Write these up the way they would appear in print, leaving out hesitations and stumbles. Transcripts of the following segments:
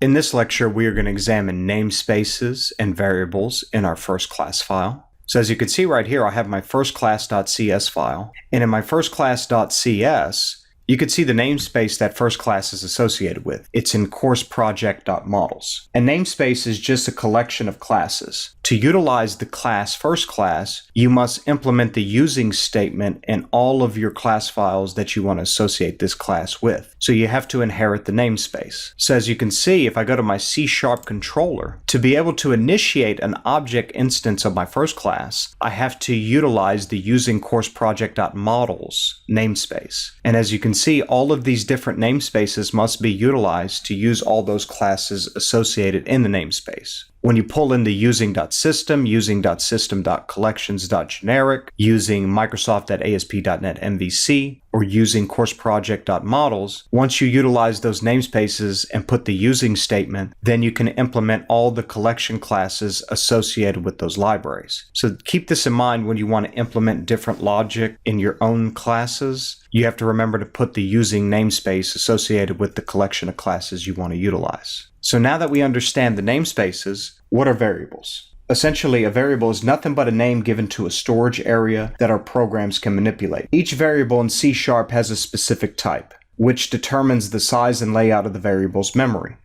In this lecture, we are going to examine namespaces and variables in our first class file. So as you can see right here, I have my firstclass.cs file. And in my firstclass.cs, you can see the namespace that first class is associated with. It's in courseProject.models. A namespace is just a collection of classes. To utilize the class first class, you must implement the using statement in all of your class files that you want to associate this class with. So you have to inherit the namespace. So as you can see, if I go to my C# controller, to be able to initiate an object instance of my first class, I have to utilize the using courseProject.models namespace. And as you can see, all of these different namespaces must be utilized to use all those classes associated in the namespace. When you pull in the using.system, using.system.collections.generic, using Microsoft.ASP.NET MVC, or using courseProject.models, once you utilize those namespaces and put the using statement, then you can implement all the collection classes associated with those libraries. So keep this in mind when you want to implement different logic in your own classes. You have to remember to put the using namespace associated with the collection of classes you want to utilize. So now that we understand the namespaces, what are variables? Essentially, a variable is nothing but a name given to a storage area that our programs can manipulate. Each variable in C# has a specific type, which determines the size and layout of the variable's memory,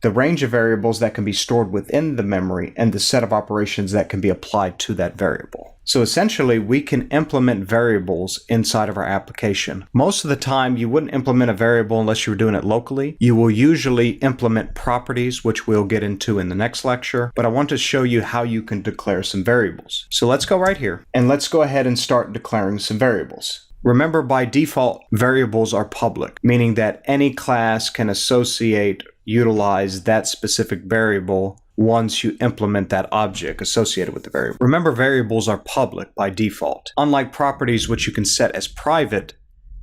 the range of variables that can be stored within the memory, and the set of operations that can be applied to that variable. So essentially, we can implement variables inside of our application. Most of the time, you wouldn't implement a variable unless you were doing it locally. You will usually implement properties, which we'll get into in the next lecture, but I want to show you how you can declare some variables. So let's go right here, and let's go ahead and start declaring some variables. Remember, by default, variables are public, meaning that any class can utilize that specific variable once you implement that object associated with the variable. Remember, variables are public by default. Unlike properties, which you can set as private,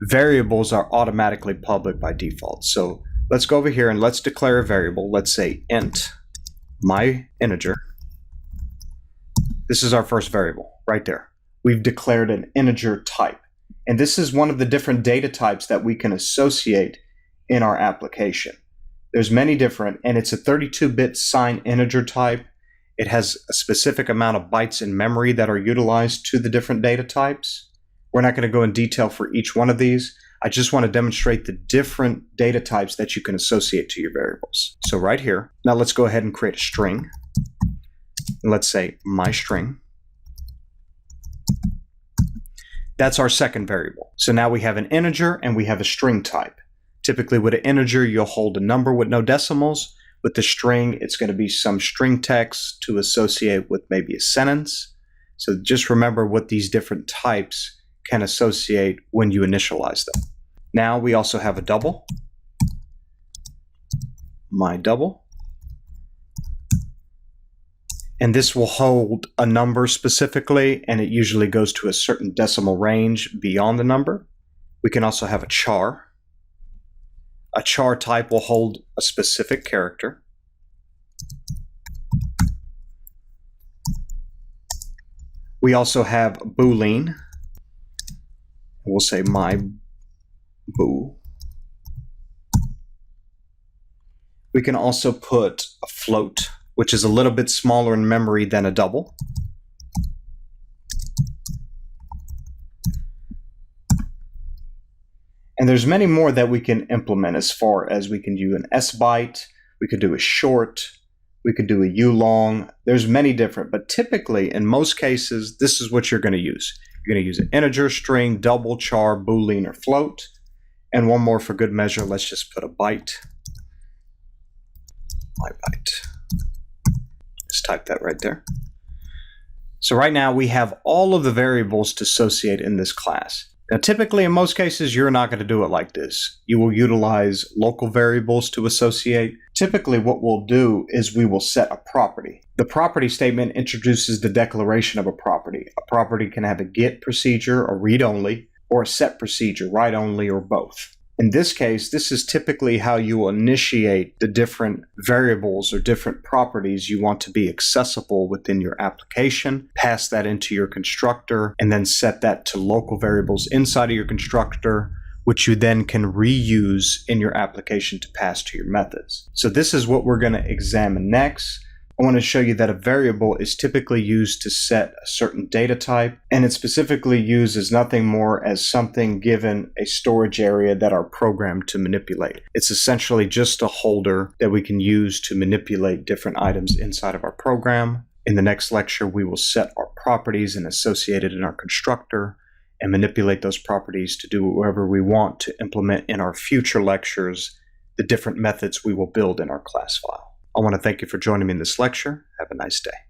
variables are automatically public by default. So let's go over here and let's declare a variable. Let's say int my integer. This is our first variable right there. We've declared an integer type. And this is one of the different data types that we can associate in our application. There's many different, and it's a 32-bit signed integer type. It has a specific amount of bytes in memory that are utilized to the different data types. We're not going to go in detail for each one of these. I just want to demonstrate the different data types that you can associate to your variables. So right here, now let's go ahead and create a string. Let's say my string. That's our second variable. So now we have an integer and we have a string type. Typically with an integer, you'll hold a number with no decimals. With the string, it's going to be some string text to associate with maybe a sentence. So just remember what these different types can associate when you initialize them. Now we also have a double. My double. And this will hold a number specifically, and it usually goes to a certain decimal range beyond the number. We can also have a char. A char type will hold a specific character. We also have boolean. We'll say my boo. We can also put a float, which is a little bit smaller in memory than a double. And there's many more that we can implement, as far as we can do an S-byte, we could do a short, we could do a U-long. There's many different, but typically in most cases, this is what you're going to use. You're going to use an integer, string, double, char, boolean, or float. And one more for good measure, let's just put a byte. My byte. Let's type that right there. So right now we have all of the variables to associate in this class. Now, typically, in most cases, you're not going to do it like this. You will utilize local variables to associate. Typically, what we'll do is we will set a property. The property statement introduces the declaration of a property. A property can have a get procedure, a read-only, or a set procedure, write-only, or both. In this case, this is typically how you will initiate the different variables or different properties you want to be accessible within your application, pass that into your constructor, and then set that to local variables inside of your constructor, which you then can reuse in your application to pass to your methods. So this is what we're going to examine next. I want to show you that a variable is typically used to set a certain data type, and it's specifically used as nothing more as something given a storage area that are programmed to manipulate. It's essentially just a holder that we can use to manipulate different items inside of our program. In the next lecture, we will set our properties and associate it in our constructor and manipulate those properties to do whatever we want to implement in our future lectures, the different methods we will build in our class file. I want to thank you for joining me in this lecture. Have a nice day.